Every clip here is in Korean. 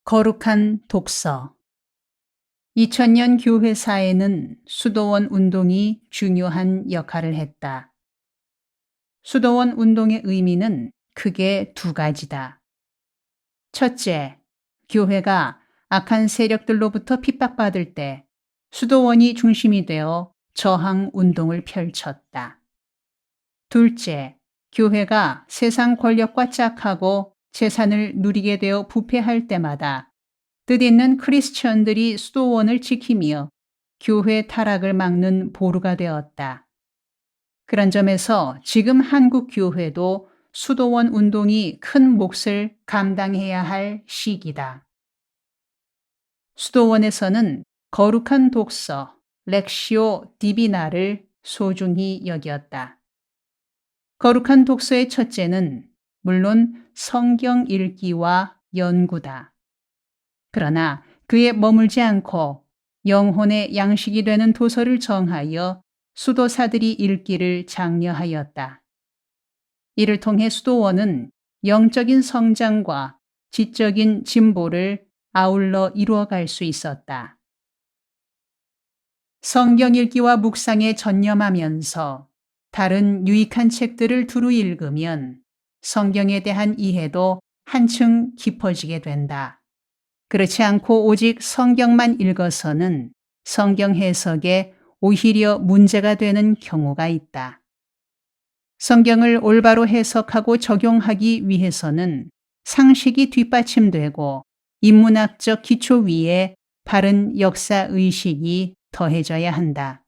거룩한 독서. 2000년 교회사에는 수도원 운동이 중요한 역할을 했다. 수도원 운동의 의미는 크게 두 가지다. 첫째, 교회가 악한 세력들로부터 핍박받을 때 수도원이 중심이 되어 저항 운동을 펼쳤다. 둘째, 교회가 세상 권력과 짝하고 재산을 누리게 되어 부패할 때마다 뜻있는 크리스천들이 수도원을 지키며 교회 타락을 막는 보루가 되었다. 그런 점에서 지금 한국 교회도 수도원 운동이 큰 몫을 감당해야 할 시기다. 수도원에서는 거룩한 독서, 렉시오 디비나를 소중히 여겼다. 거룩한 독서의 첫째는 물론 성경 읽기와 연구다. 그러나 그에 머물지 않고 영혼의 양식이 되는 도서를 정하여 수도사들이 읽기를 장려하였다. 이를 통해 수도원은 영적인 성장과 지적인 진보를 아울러 이루어갈 수 있었다. 성경 읽기와 묵상에 전념하면서 다른 유익한 책들을 두루 읽으면 성경에 대한 이해도 한층 깊어지게 된다. 그렇지 않고 오직 성경만 읽어서는 성경 해석에 오히려 문제가 되는 경우가 있다. 성경을 올바로 해석하고 적용하기 위해서는 상식이 뒷받침되고 인문학적 기초 위에 바른 역사 의식이 더해져야 한다.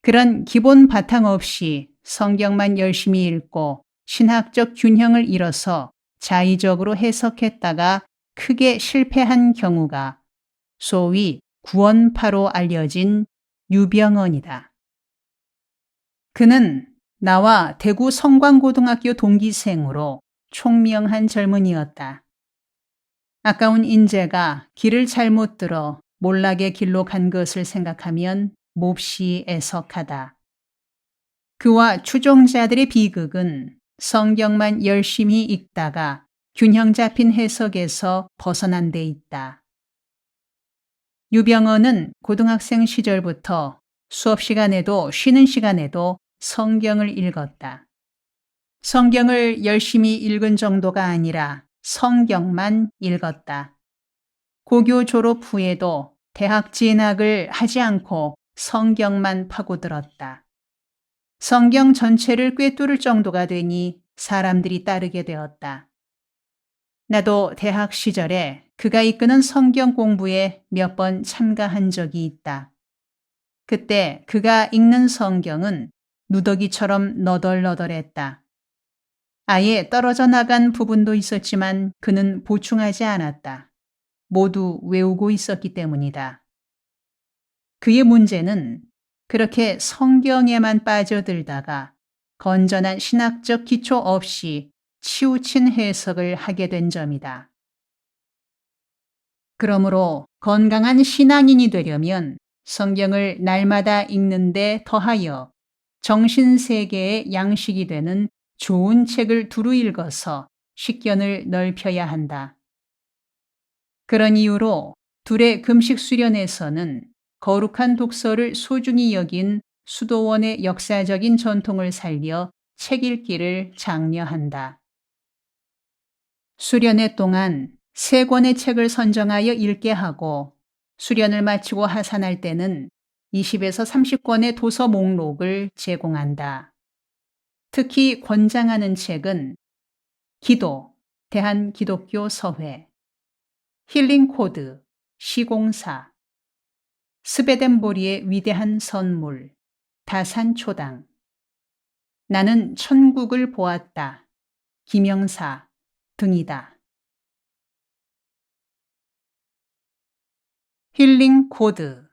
그런 기본 바탕 없이 성경만 열심히 읽고 신학적 균형을 잃어서 자의적으로 해석했다가 크게 실패한 경우가 소위 구원파로 알려진 유병언이다. 그는 나와 대구 성광고등학교 동기생으로 총명한 젊은이였다. 아까운 인재가 길을 잘못 들어 몰락의 길로 간 것을 생각하면 몹시 애석하다. 그와 추종자들의 비극은 성경만 열심히 읽다가 균형 잡힌 해석에서 벗어난 데 있다. 유병언은 고등학생 시절부터 수업 시간에도 쉬는 시간에도 성경을 읽었다. 성경을 열심히 읽은 정도가 아니라 성경만 읽었다. 고교 졸업 후에도 대학 진학을 하지 않고 성경만 파고들었다. 성경 전체를 꿰뚫을 정도가 되니 사람들이 따르게 되었다. 나도 대학 시절에 그가 이끄는 성경 공부에 몇 번 참가한 적이 있다. 그때 그가 읽는 성경은 누더기처럼 너덜너덜했다. 아예 떨어져 나간 부분도 있었지만 그는 보충하지 않았다. 모두 외우고 있었기 때문이다. 그의 문제는 그렇게 성경에만 빠져들다가 건전한 신학적 기초 없이 치우친 해석을 하게 된 점이다. 그러므로 건강한 신앙인이 되려면 성경을 날마다 읽는데 더하여 정신세계의 양식이 되는 좋은 책을 두루 읽어서 식견을 넓혀야 한다. 그런 이유로 둘의 금식 수련에서는 거룩한 독서를 소중히 여긴 수도원의 역사적인 전통을 살려 책 읽기를 장려한다. 수련회 동안 3권의 책을 선정하여 읽게 하고 수련을 마치고 하산할 때는 20에서 30권의 도서 목록을 제공한다. 특히 권장하는 책은 기도, 대한기독교 서회, 힐링 코드, 시공사, 스베덴보리의 위대한 선물, 다산초당, 나는 천국을 보았다, 김영사 등이다. 힐링 코드.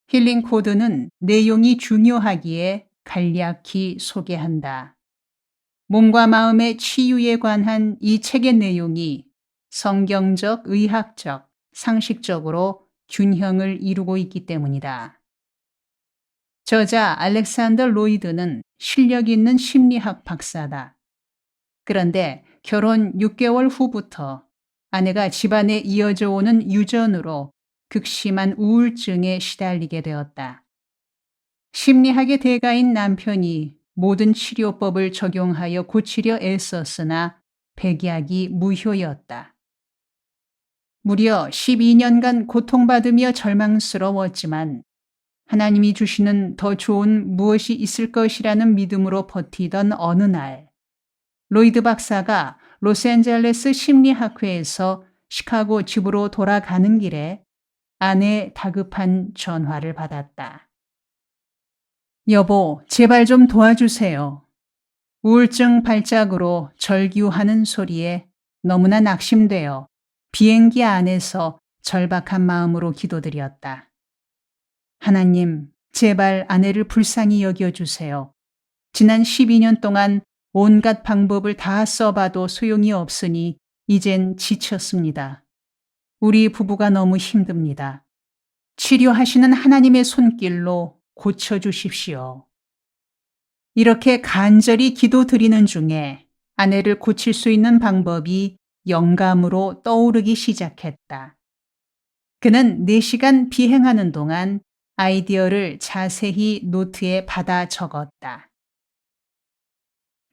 힐링 코드는 내용이 중요하기에 간략히 소개한다. 몸과 마음의 치유에 관한 이 책의 내용이 성경적, 의학적, 상식적으로 균형을 이루고 있기 때문이다. 저자 알렉산더 로이드는 실력 있는 심리학 박사다. 그런데 결혼 6개월 후부터 아내가 집안에 이어져 오는 유전으로 극심한 우울증에 시달리게 되었다. 심리학의 대가인 남편이 모든 치료법을 적용하여 고치려 애썼으나 백약이 무효였다. 무려 12년간 고통받으며 절망스러웠지만 하나님이 주시는 더 좋은 무엇이 있을 것이라는 믿음으로 버티던 어느 날, 로이드 박사가 로스앤젤레스 심리학회에서 시카고 집으로 돌아가는 길에 아내의 다급한 전화를 받았다. 여보, 제발 좀 도와주세요. 우울증 발작으로 절규하는 소리에 너무나 낙심되어 비행기 안에서 절박한 마음으로 기도드렸다. 하나님, 제발 아내를 불쌍히 여겨주세요. 지난 12년 동안 온갖 방법을 다 써봐도 소용이 없으니 이젠 지쳤습니다. 우리 부부가 너무 힘듭니다. 치료하시는 하나님의 손길로 고쳐주십시오. 이렇게 간절히 기도드리는 중에 아내를 고칠 수 있는 방법이 영감으로 떠오르기 시작했다. 그는 4시간 비행하는 동안 아이디어를 자세히 노트에 받아 적었다.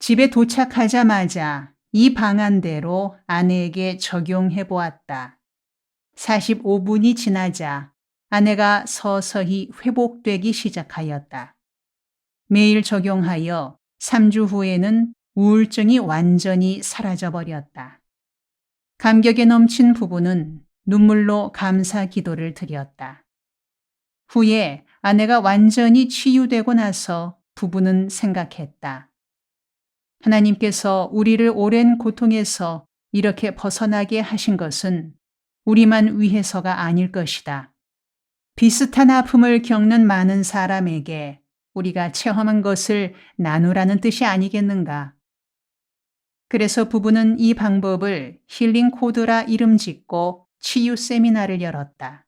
집에 도착하자마자 이 방안대로 아내에게 적용해 보았다. 45분이 지나자 아내가 서서히 회복되기 시작하였다. 매일 적용하여 3주 후에는 우울증이 완전히 사라져버렸다. 감격에 넘친 부부는 눈물로 감사 기도를 드렸다. 후에 아내가 완전히 치유되고 나서 부부는 생각했다. 하나님께서 우리를 오랜 고통에서 이렇게 벗어나게 하신 것은 우리만 위해서가 아닐 것이다. 비슷한 아픔을 겪는 많은 사람에게 우리가 체험한 것을 나누라는 뜻이 아니겠는가. 그래서 부부는 이 방법을 힐링 코드라 이름 짓고 치유 세미나를 열었다.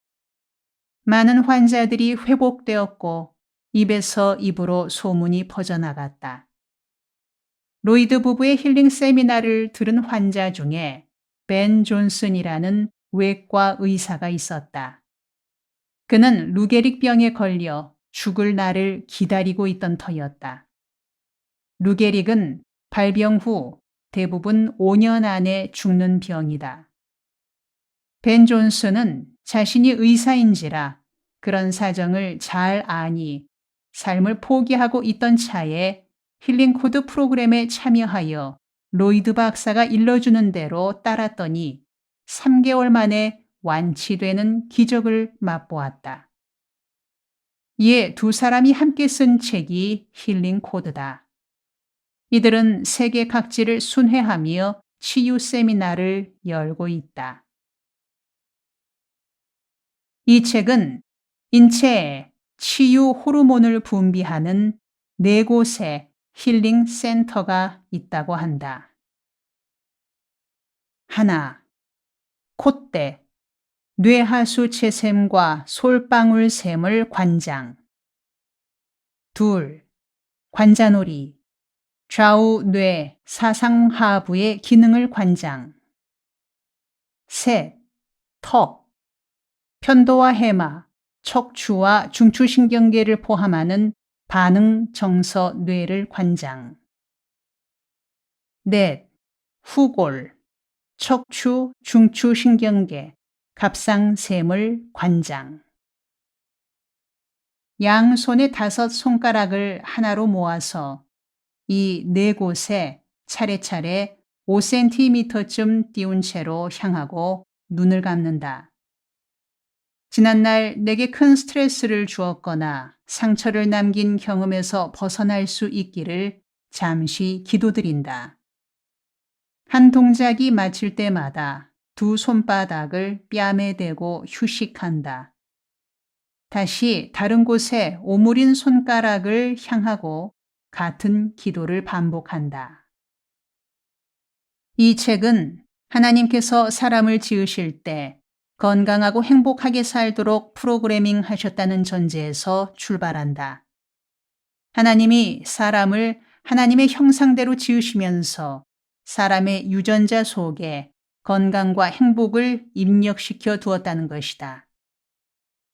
많은 환자들이 회복되었고 입에서 입으로 소문이 퍼져나갔다. 로이드 부부의 힐링 세미나를 들은 환자 중에 벤 존슨이라는 외과 의사가 있었다. 그는 루게릭 병에 걸려 죽을 날을 기다리고 있던 터였다. 루게릭은 발병 후 대부분 5년 안에 죽는 병이다. 벤 존슨은 자신이 의사인지라 그런 사정을 잘 아니 삶을 포기하고 있던 차에 힐링 코드 프로그램에 참여하여 로이드 박사가 일러주는 대로 따랐더니 3개월 만에 완치되는 기적을 맛보았다. 이에 두 사람이 함께 쓴 책이 힐링 코드다. 이들은 세계 각지를 순회하며 치유 세미나를 열고 있다. 이 책은 인체에 치유 호르몬을 분비하는 4곳의 힐링 센터가 있다고 한다. 하나, 콧대, 뇌하수 체샘과 솔방울샘을 관장. 둘, 관자놀이, 좌우 뇌 사상하부의 기능을 관장. 셋, 턱, 편도와 해마, 척추와 중추신경계를 포함하는 반응 정서 뇌를 관장. 넷, 후골, 척추 중추신경계, 갑상샘을 관장. 양손의 5손가락을 하나로 모아서 이 4곳에 차례차례 5cm쯤 띄운 채로 향하고 눈을 감는다. 지난날 내게 큰 스트레스를 주었거나 상처를 남긴 경험에서 벗어날 수 있기를 잠시 기도드린다. 한 동작이 마칠 때마다 2 손바닥을 뺨에 대고 휴식한다. 다시 다른 곳에 오므린 손가락을 향하고 같은 기도를 반복한다. 이 책은 하나님께서 사람을 지으실 때 건강하고 행복하게 살도록 프로그래밍 하셨다는 전제에서 출발한다. 하나님이 사람을 하나님의 형상대로 지으시면서 사람의 유전자 속에 건강과 행복을 입력시켜 두었다는 것이다.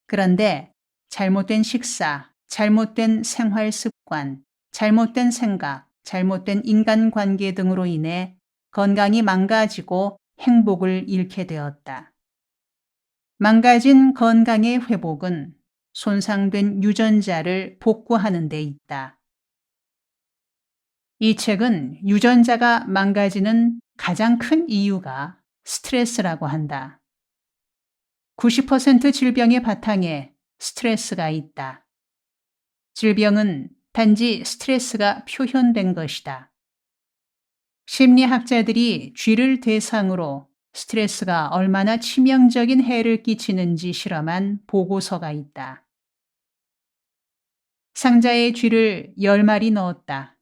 그런데 잘못된 식사, 잘못된 생활 습관, 잘못된 생각, 잘못된 인간관계 등으로 인해 건강이 망가지고 행복을 잃게 되었다. 망가진 건강의 회복은 손상된 유전자를 복구하는 데 있다. 이 책은 유전자가 망가지는 가장 큰 이유가 스트레스라고 한다. 90% 질병의 바탕에 스트레스가 있다. 질병은 단지 스트레스가 표현된 것이다. 심리학자들이 쥐를 대상으로 스트레스가 얼마나 치명적인 해를 끼치는지 실험한 보고서가 있다. 상자에 쥐를 10마리 넣었다.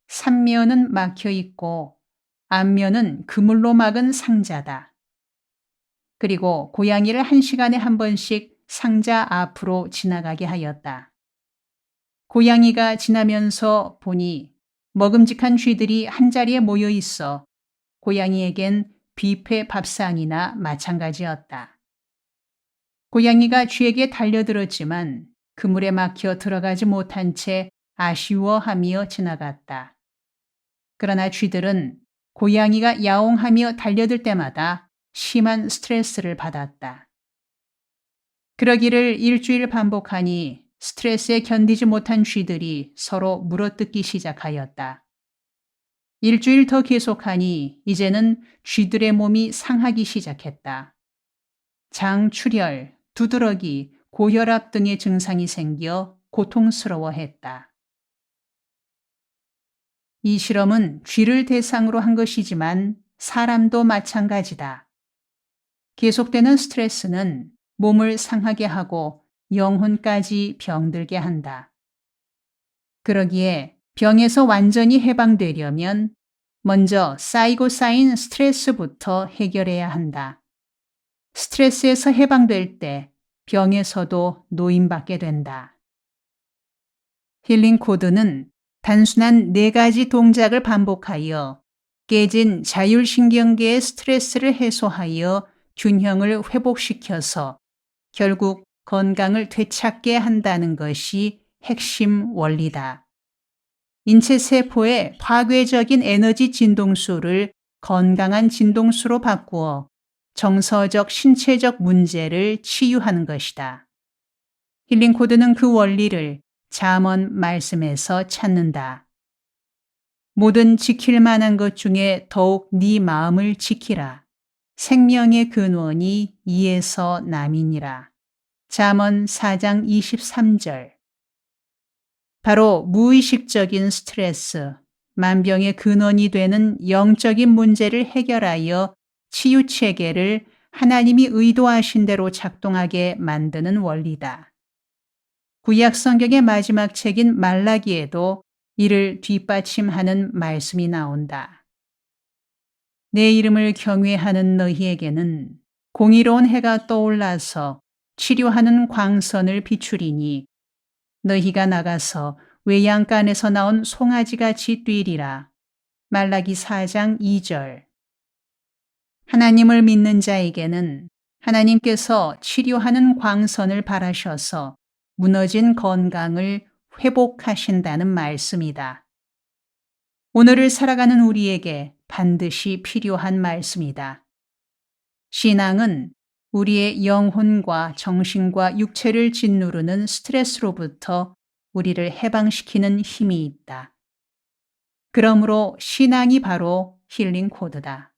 삼면은 막혀 있고 앞면은 그물로 막은 상자다. 그리고 고양이를 1시간에 한 번씩 상자 앞으로 지나가게 하였다. 고양이가 지나면서 보니 먹음직한 쥐들이 한자리에 모여 있어 고양이에겐 뷔페 밥상이나 마찬가지였다. 고양이가 쥐에게 달려들었지만 그물에 막혀 들어가지 못한 채 아쉬워하며 지나갔다. 그러나 쥐들은 고양이가 야옹하며 달려들 때마다 심한 스트레스를 받았다. 그러기를 일주일 반복하니 스트레스에 견디지 못한 쥐들이 서로 물어뜯기 시작하였다. 일주일 더 계속하니 이제는 쥐들의 몸이 상하기 시작했다. 장출혈, 두드러기, 고혈압 등의 증상이 생겨 고통스러워했다. 이 실험은 쥐를 대상으로 한 것이지만 사람도 마찬가지다. 계속되는 스트레스는 몸을 상하게 하고 영혼까지 병들게 한다. 그러기에 병에서 완전히 해방되려면 먼저 쌓이고 쌓인 스트레스부터 해결해야 한다. 스트레스에서 해방될 때 병에서도 노임받게 된다. 힐링 코드는 단순한 4가지 동작을 반복하여 깨진 자율신경계의 스트레스를 해소하여 균형을 회복시켜서 결국 건강을 되찾게 한다는 것이 핵심 원리다. 인체 세포의 파괴적인 에너지 진동수를 건강한 진동수로 바꾸어 정서적, 신체적 문제를 치유하는 것이다. 힐링 코드는 그 원리를 잠언 말씀에서 찾는다. 모든 지킬 만한 것 중에 더욱 네 마음을 지키라. 생명의 근원이 이에서 남이니라. 잠언 4장 23절. 바로 무의식적인 스트레스, 만병의 근원이 되는 영적인 문제를 해결하여 치유 체계를 하나님이 의도하신 대로 작동하게 만드는 원리다. 구약 성경의 마지막 책인 말라기에도 이를 뒷받침하는 말씀이 나온다. 내 이름을 경외하는 너희에게는 공의로운 해가 떠올라서 치료하는 광선을 비추리니 너희가 나가서 외양간에서 나온 송아지같이 뛰리라. 말라기 4장 2절. 하나님을 믿는 자에게는 하나님께서 치료하는 광선을 바라셔서 무너진 건강을 회복하신다는 말씀이다. 오늘을 살아가는 우리에게 반드시 필요한 말씀이다. 신앙은 우리의 영혼과 정신과 육체를 짓누르는 스트레스로부터 우리를 해방시키는 힘이 있다. 그러므로 신앙이 바로 힐링 코드다.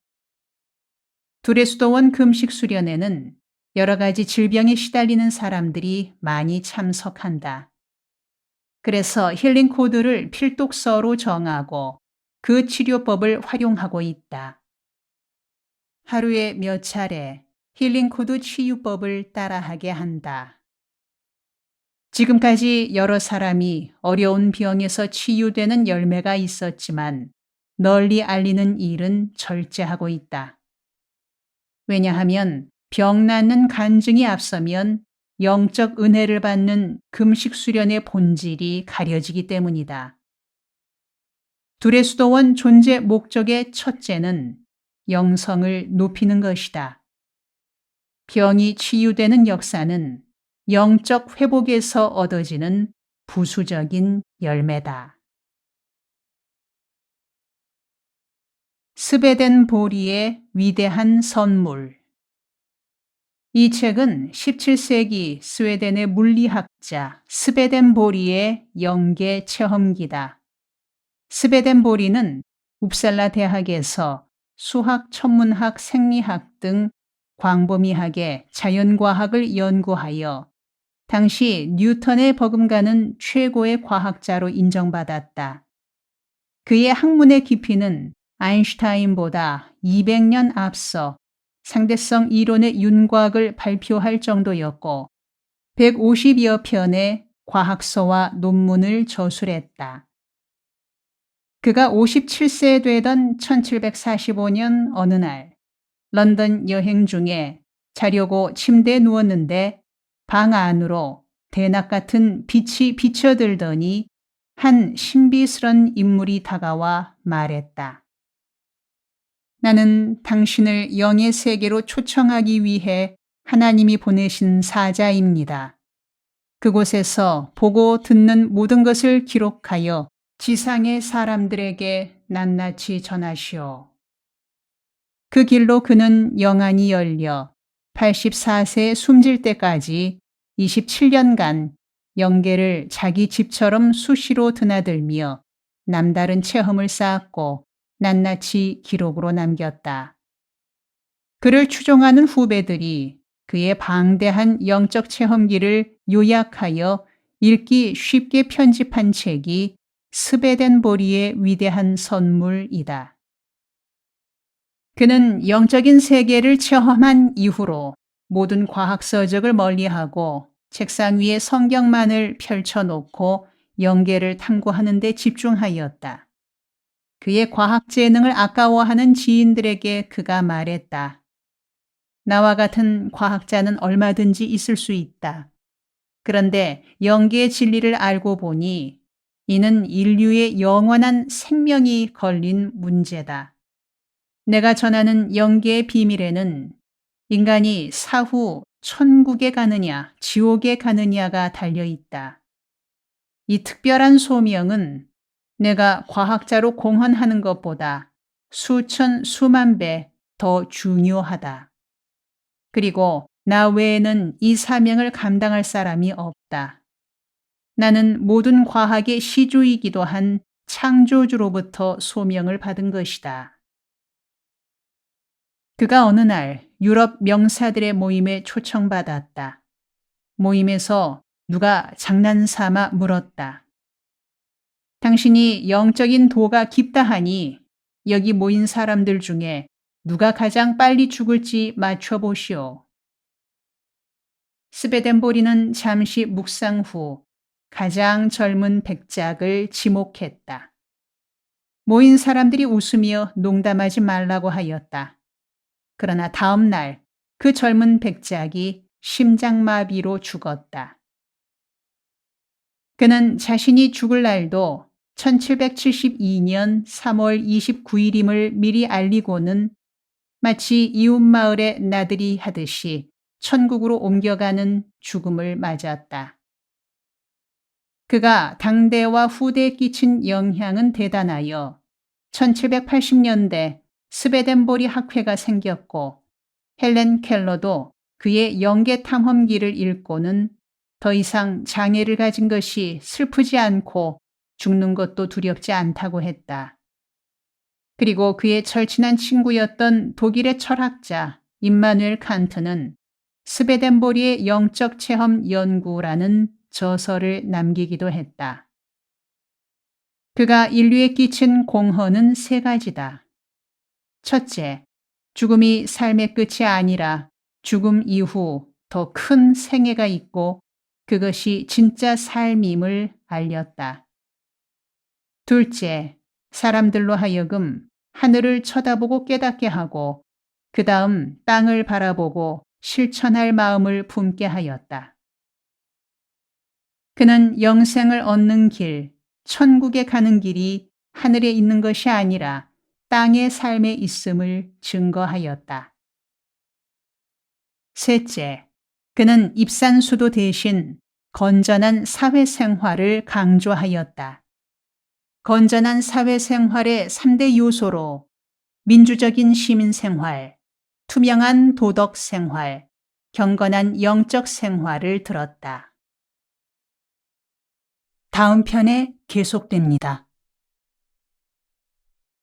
두레수도원 금식 수련회는 여러 가지 질병에 시달리는 사람들이 많이 참석한다. 그래서 힐링 코드를 필독서로 정하고 그 치료법을 활용하고 있다. 하루에 몇 차례 힐링 코드 치유법을 따라하게 한다. 지금까지 여러 사람이 어려운 병에서 치유되는 열매가 있었지만 널리 알리는 일은 절제하고 있다. 왜냐하면 병 낫는 간증이 앞서면 영적 은혜를 받는 금식 수련의 본질이 가려지기 때문이다. 두레수도원 존재 목적의 첫째는 영성을 높이는 것이다. 병이 치유되는 역사는 영적 회복에서 얻어지는 부수적인 열매다. 스베덴 보리의 위대한 선물. 이 책은 17세기 스웨덴의 물리학자 스베덴 보리의 영계 체험기다. 스베덴 보리는 웁살라 대학에서 수학, 천문학, 생리학 등 광범위하게 자연과학을 연구하여 당시 뉴턴에 버금가는 최고의 과학자로 인정받았다. 그의 학문의 깊이는 아인슈타인보다 200년 앞서 상대성 이론의 윤곽을 발표할 정도였고 150여 편의 과학서와 논문을 저술했다. 그가 57세 되던 1745년 어느 날 런던 여행 중에 자려고 침대에 누웠는데 방 안으로 대낮 같은 빛이 비쳐들더니 한 신비스런 인물이 다가와 말했다. 나는 당신을 영의 세계로 초청하기 위해 하나님이 보내신 사자입니다. 그곳에서 보고 듣는 모든 것을 기록하여 지상의 사람들에게 낱낱이 전하시오. 그 길로 그는 영안이 열려 84세에 숨질 때까지 27년간 영계를 자기 집처럼 수시로 드나들며 남다른 체험을 쌓았고 낱낱이 기록으로 남겼다. 그를 추종하는 후배들이 그의 방대한 영적 체험기를 요약하여 읽기 쉽게 편집한 책이 스베덴 보리의 위대한 선물이다. 그는 영적인 세계를 체험한 이후로 모든 과학 서적을 멀리하고 책상 위에 성경만을 펼쳐놓고 영계를 탐구하는 데 집중하였다. 그의 과학 재능을 아까워하는 지인들에게 그가 말했다. 나와 같은 과학자는 얼마든지 있을 수 있다. 그런데 영계의 진리를 알고 보니 이는 인류의 영원한 생명이 걸린 문제다. 내가 전하는 영계의 비밀에는 인간이 사후 천국에 가느냐 지옥에 가느냐가 달려있다. 이 특별한 소명은 내가 과학자로 공헌하는 것보다 수천 수만 배 더 중요하다. 그리고 나 외에는 이 사명을 감당할 사람이 없다. 나는 모든 과학의 시주이기도 한 창조주로부터 소명을 받은 것이다. 그가 어느 날 유럽 명사들의 모임에 초청받았다. 모임에서 누가 장난삼아 물었다. 당신이 영적인 도가 깊다 하니 여기 모인 사람들 중에 누가 가장 빨리 죽을지 맞춰보시오. 스베덴 보리는 잠시 묵상 후 가장 젊은 백작을 지목했다. 모인 사람들이 웃으며 농담하지 말라고 하였다. 그러나 다음 날 그 젊은 백작이 심장마비로 죽었다. 그는 자신이 죽을 날도 1772년 3월 29일임을 미리 알리고는 마치 이웃마을의 나들이 하듯이 천국으로 옮겨가는 죽음을 맞았다. 그가 당대와 후대에 끼친 영향은 대단하여 1780년대 스베덴 보리 학회가 생겼고 헬렌 켈러도 그의 영계 탐험기를 읽고는 더 이상 장애를 가진 것이 슬프지 않고 죽는 것도 두렵지 않다고 했다. 그리고 그의 절친한 친구였던 독일의 철학자 임마누엘 칸트는 스베덴 보리의 영적 체험 연구라는 저서를 남기기도 했다. 그가 인류에 끼친 공헌은 세 가지다. 첫째, 죽음이 삶의 끝이 아니라 죽음 이후 더 큰 생애가 있고 그것이 진짜 삶임을 알렸다. 둘째, 사람들로 하여금 하늘을 쳐다보고 깨닫게 하고 그 다음 땅을 바라보고 실천할 마음을 품게 하였다. 그는 영생을 얻는 길, 천국에 가는 길이 하늘에 있는 것이 아니라 땅의 삶에 있음을 증거하였다. 셋째, 그는 입산수도 대신 건전한 사회생활을 강조하였다. 건전한 사회생활의 3대 요소로 민주적인 시민생활, 투명한 도덕생활, 경건한 영적 생활을 들었다. 다음 편에 계속됩니다.